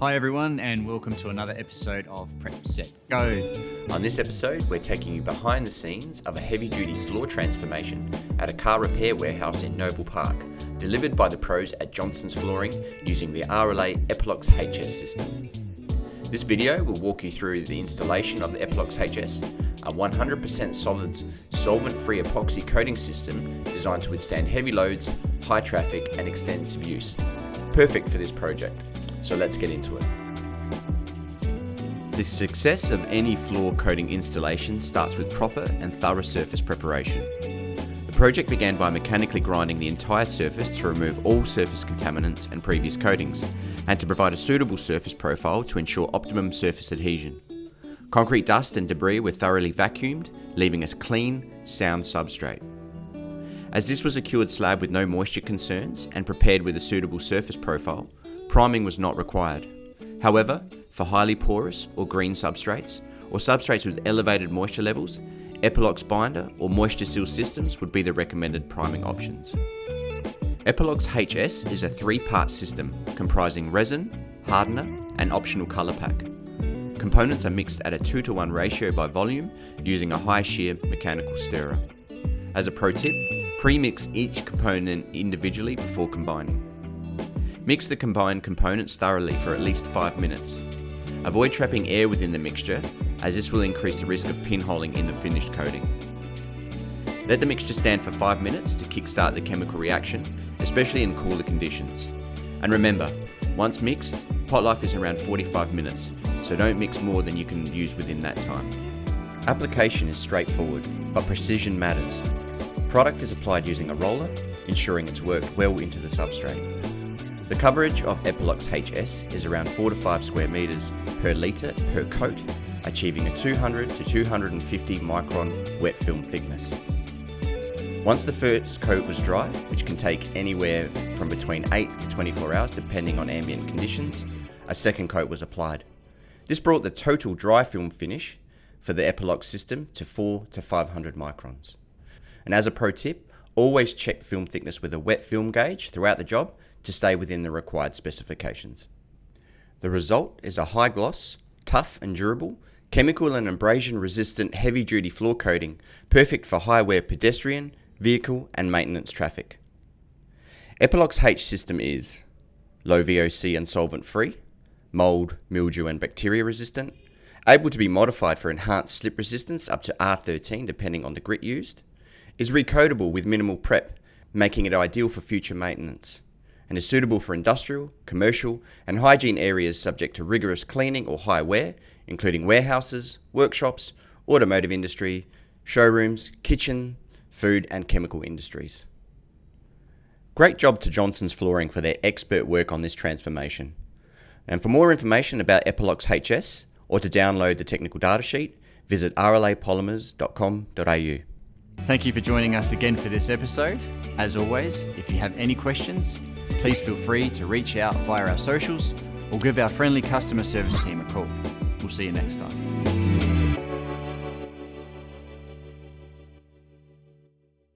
Hi everyone, and welcome to another episode of Prep Set Go. On this episode, we're taking you behind the scenes of a heavy-duty floor transformation at a car repair warehouse in Noble Park, delivered by the pros at Johnson's Flooring using the RLA Epilox HS system. This video will walk you through the installation of the Epilox HS, a 100% solids, solvent-free epoxy coating system designed to withstand heavy loads, high traffic, and extensive use. Perfect for this project. So let's get into it. The success of any floor coating installation starts with proper and thorough surface preparation. The project began by mechanically grinding the entire surface to remove all surface contaminants and previous coatings, and to provide a suitable surface profile to ensure optimum surface adhesion. Concrete dust and debris were thoroughly vacuumed, leaving a clean, sound substrate. As this was a cured slab with no moisture concerns and prepared with a suitable surface profile, priming was not required. However, for highly porous or green substrates, or substrates with elevated moisture levels, Epilox binder or moisture seal systems would be the recommended priming options. Epilox HS is a 3-part system comprising resin, hardener, and optional colour pack. Components are mixed at a 2:1 ratio by volume using a high shear mechanical stirrer. As a pro tip, pre-mix each component individually before combining. Mix the combined components thoroughly for at least 5 minutes. Avoid trapping air within the mixture, as this will increase the risk of pinholing in the finished coating. Let the mixture stand for 5 minutes to kickstart the chemical reaction, especially in cooler conditions. And remember, once mixed, pot life is around 45 minutes, so don't mix more than you can use within that time. Application is straightforward, but precision matters. Product is applied using a roller, ensuring it's worked well into the substrate. The coverage of Epilox HS is around 4 to 5 square meters per litre per coat, achieving a 200 to 250 micron wet film thickness. Once the first coat was dry, which can take anywhere from between 8 to 24 hours depending on ambient conditions, a second coat was applied. This brought the total dry film finish for the Epilox system to 4 to 500 microns. And as a pro tip, always check film thickness with a wet film gauge throughout the job to stay within the required specifications. The result is a high gloss, tough and durable, chemical and abrasion resistant heavy duty floor coating, perfect for high wear pedestrian, vehicle and maintenance traffic. Epilox H system is low VOC and solvent free, mold, mildew and bacteria resistant, able to be modified for enhanced slip resistance up to R13 depending on the grit used, is recoatable with minimal prep, making it ideal for future maintenance, and is suitable for industrial, commercial, and hygiene areas subject to rigorous cleaning or high wear, including warehouses, workshops, automotive industry, showrooms, kitchen, food, and chemical industries. Great job to Johnson's Flooring for their expert work on this transformation. And for more information about Epilox HS, or to download the technical data sheet, visit rlapolymers.com.au. Thank you for joining us again for this episode. As always, if you have any questions, please feel free to reach out via our socials or give our friendly customer service team a call. We'll see you next time.